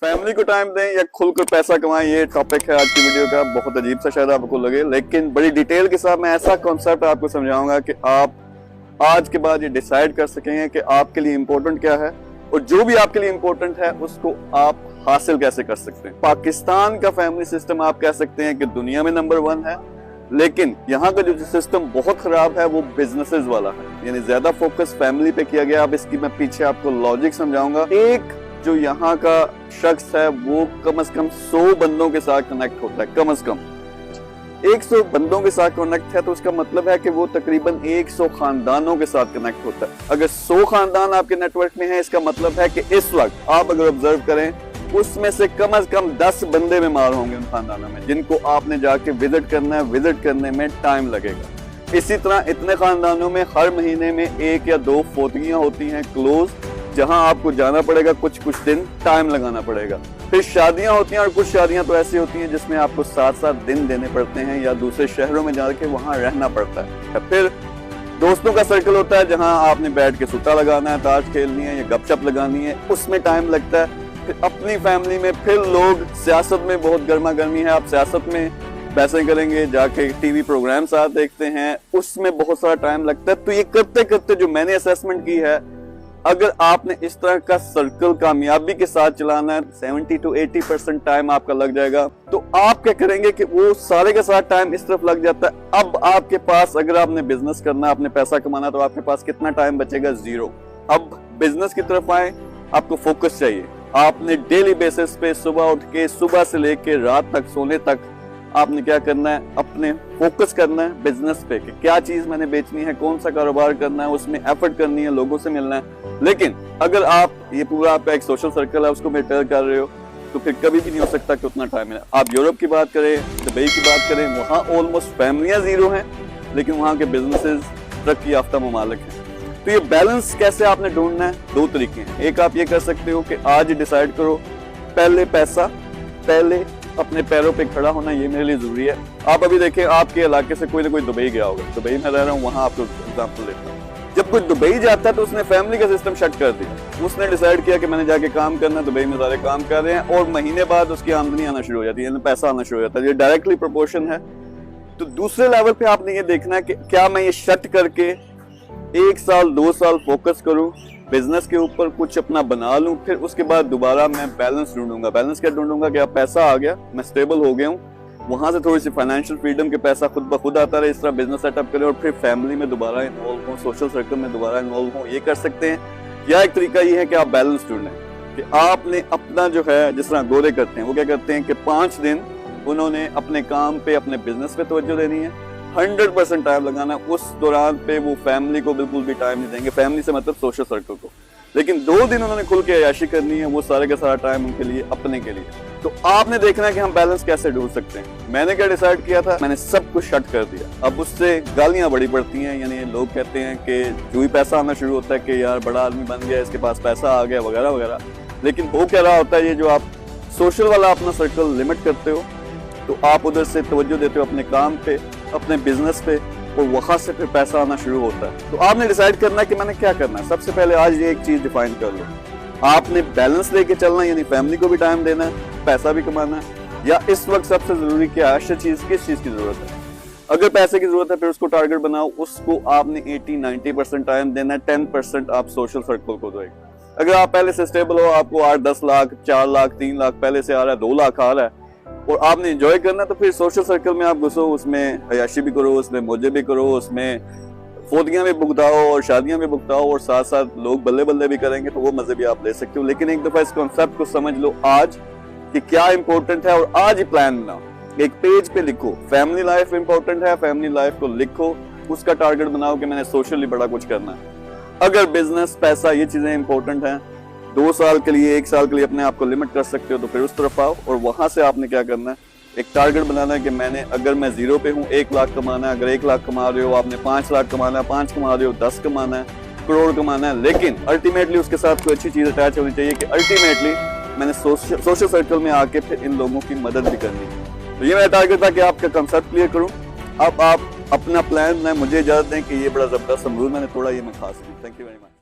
Family को time दें या खुलकर पैसा कमाएं, ये टॉपिक है आज की वीडियो का। बहुत अजीब सा शायद आपको लगे, लेकिन बड़ी डिटेल के साथ मैं ऐसा कॉन्सेप्ट आपको समझाऊंगा कि आप आज के बाद ये डिसाइड कर सकेंगे कि आपके लिए इम्पोर्टेंट क्या है और जो भी आपके लिए इम्पोर्टेंट है उसको आप हासिल कैसे कर सकते हैं। पाकिस्तान का फैमिली सिस्टम आप कह सकते हैं कि दुनिया में नंबर 1 है, लेकिन यहाँ का जो सिस्टम बहुत खराब है वो बिजनेसेस वाला है, यानी ज्यादा फोकस फैमिली पे किया गया। अब इसकी मैं पीछे आपको लॉजिक समझाऊंगा। एक जो यहाँ का शख्स है वो कम से कम 100 बंदों के साथ कनेक्ट होता है। कम से कम 100 बंदों के साथ कनेक्ट है तो उसका मतलब है कि वो तकरीबन 100 खानदानों के साथ कनेक्ट होता है। अगर 100 खानदान आपके नेटवर्क में है, इसका मतलब है कि इस वक्त आप अगर ऑब्जर्व करें उसमें से कम 10 बंदे बीमार होंगे उन खानदानों में, जिनको आपने जाके विजिट करना है। विजिट करने में टाइम लगेगा। इसी तरह इतने खानदानों में हर महीने में 1 या 2 फोतियां होती हैं क्लोज, जहां आपको जाना पड़ेगा, कुछ दिन टाइम लगाना पड़ेगा। फिर शादियां होती हैं और कुछ शादियां तो ऐसी होती हैं जिसमें आपको 7-7 दिन देने पड़ते हैं या दूसरे शहरों में जाके वहां रहना पड़ता है। फिर दोस्तों का सर्कल होता है जहां आपने बैठ के सुता लगाना है, ताश खेलनी है या गपशप लगानी है, उसमें टाइम लगता है। फिर अपनी फैमिली में फिर लोग, सियासत में बहुत गर्मा गर्मी है, आप सियासत में पैसे करेंगे, जाके टीवी प्रोग्राम साथ देखते हैं, उसमें बहुत सारा टाइम लगता है। तो ये करते करते जो मैंने असेसमेंट की है, अगर आपने इस तरह का सर्कल कामयाबी के साथ चलाना है 70 to 80% टाइम आपका लग जाएगा। तो आप क्या करेंगे कि वो सारे के साथ टाइम इस तरफ लग जाता है। अब आपके पास, अगर आपने बिजनेस करना, आपने पैसा कमाना, तो आपके पास कितना टाइम बचेगा? 0। अब बिजनेस की तरफ आए, आपको फोकस चाहिए। आपने डेली बेसिस पे सुबह उठ के, सुबह से लेके रात तक सोने तक आपने क्या करना है? अपने फोकस करना है बिजनेस पे कि क्या चीज मैंने बेचनी है, कौन सा कारोबार करना है, उसमें एफर्ट करनी है, लोगों से मिलना है। लेकिन अगर आप ये पूरा आपका एक सोशल सर्कल है उसको मेंटेन कर रहे हो तो फिर कभी भी नहीं हो सकता कि उतना टाइम है। आप यूरोप की बात करें, दुबई की बात करें, वहाँ ऑलमोस्ट फैमिलियां 0 हैं, लेकिन वहाँ के बिजनेसेस तरक्की याफ्ता ममालिक हैं। तो ये बैलेंस कैसे आपने ढूंढना है? 2 तरीके हैं। एक आप ये कर सकते हो कि आज डिसाइड करो, पहले पैसा, पहले अपने पैरों पे खड़ा होना, ये मेरे लिए जरूरी है। आप अभी देखें, आपके इलाके से कोई ना कोई दुबई गया होगा, दुबई में रह रहा हूँ, वहां आपको एग्जाम्पल देता हूँ। जब कोई दुबई जाता है तो उसने फैमिली का सिस्टम शट कर दिया। उसने डिसाइड किया कि मैंने जाके काम करना है, दुबई में सारे काम कर रहे हैं, और महीने बाद उसकी आमदनी आना शुरू हो जाती है, पैसा आना शुरू हो जाता है। ये डायरेक्टली प्रोपोर्शन है। तो दूसरे लेवल पे आपने ये देखना है कि क्या मैं ये शट करके 1 साल 2 साल फोकस करूं बिजनेस के ऊपर, कुछ अपना बना लूं, फिर उसके बाद दोबारा मैं बैलेंस ढूंढूंगा। बैलेंस क्या ढूंढूंगा कि अब पैसा आ गया, मैं स्टेबल हो गया हूं, वहां से थोड़ी सी फाइनेंशियल फ्रीडम के पैसा खुद ब खुद आता रहे, इस तरह बिजनेस सेटअप करें और फिर फैमिली में दोबारा इन्वॉल्व हो, सोशल सर्कल में दोबारा इन्वॉल्व हो। ये कर सकते हैं। या एक तरीका ये है कि आप बैलेंस ढूंढें कि आपने अपना जो है, जिस तरह गोरे करते हैं, वो क्या करते हैं कि 5 दिन उन्होंने अपने काम पे, अपने बिजनेस पे तवज्जो देनी है, 100% टाइम लगाना। उस दौरान पे वो फैमिली को बिल्कुल भी टाइम नहीं देंगे, फैमिली से मतलब सोशल सर्कल को। लेकिन 2 दिन उन्होंने खुल के अयाशी करनी है, वो सारे का सारा टाइम उनके लिए, अपने के लिए। तो आपने देखना है कि हम बैलेंस कैसे ढूंढ सकते हैं। मैंने क्या डिसाइड किया था, मैंने सब कुछ शट कर दिया। अब उससे गालियां बड़ी पड़ती हैं, यानी लोग कहते हैं कि जो ही पैसा आना शुरू होता है कि यार बड़ा आदमी बन गया, इसके पास पैसा आ गया, वगैरह वगैरह। लेकिन हो क्या रहा होता है, ये जो आप सोशल वाला अपना सर्कल लिमिट करते हो, तो आप उधर से तवज्जो देते हो अपने काम पे, अपने बिजनेस पे, और वहां से फिर पैसा आना शुरू होता है। तो आपने डिसाइड करना है कि मैंने क्या करना है। सबसे पहले आज ये एक चीज डिफाइन कर लो, आपने बैलेंस लेके चलना है, यानी फैमिली को भी टाइम देना है, पैसा भी कमाना है, या इस वक्त सबसे जरूरी क्या है, किस चीज की जरूरत है। अगर पैसे की जरूरत है फिर उसको टारगेट बनाओ, उसको आपने 80-90% टाइम देना है, 10% आप सोशल सर्कल को दोगे। अगर आप पहले से स्टेबल हो, आपको 8-10 लाख, 4 लाख, 3 लाख पहले से आ रहा है, 2 लाख आ रहा है, और आपने एंजॉय करना, तो फिर सोशल सर्कल में आप घुसो, उसमें अयाशी भी करो, उसमें मौजे भी करो, उसमें फोतियां भी भुगताओ और शादियां भी भुगताओ, और साथ साथ लोग बल्ले बल्ले भी करेंगे, तो वो मजे भी आप ले सकते हो। लेकिन एक दफा इस कॉन्सेप्ट को समझ लो आज कि क्या इंपॉर्टेंट है, और आज ही प्लान बनाओ, एक पेज पे लिखो फैमिली लाइफ इंपॉर्टेंट है, फैमिली लाइफ को लिखो, उसका टारगेट बनाओ कि मैंने सोशली बड़ा कुछ करना है। अगर बिजनेस, पैसा, ये चीजें इंपॉर्टेंट हैं, 2 साल के लिए, 1 साल के लिए अपने आप को लिमिट कर सकते हो, तो फिर उस तरफ आओ, और वहां से आपने क्या करना है, एक टारगेट बनाना है कि मैंने, अगर मैं 0 पे हूँ, 1 लाख कमाना है। अगर 1 लाख कमा रहे हो, आपने 5 लाख कमाना है, 5 कमा रहे हो, 10 कमाना है, करोड़ कमाना है। लेकिन अल्टीमेटली उसके साथ कोई अच्छी चीज अटैच होनी चाहिए कि अल्टीमेटली मैंने सोशल सर्कल में आके फिर इन लोगों की मदद भी करनी है। तो ये मेरा टारगेट था कि आपका कंसेप्ट क्लियर करूं। अब आप अपना प्लान बनाएं, मुझे इजाजत दें कि ये बड़ा जबरदस्त अमरूद मैंने तोड़ा, ये मैं खा सकूं। Thank you very much.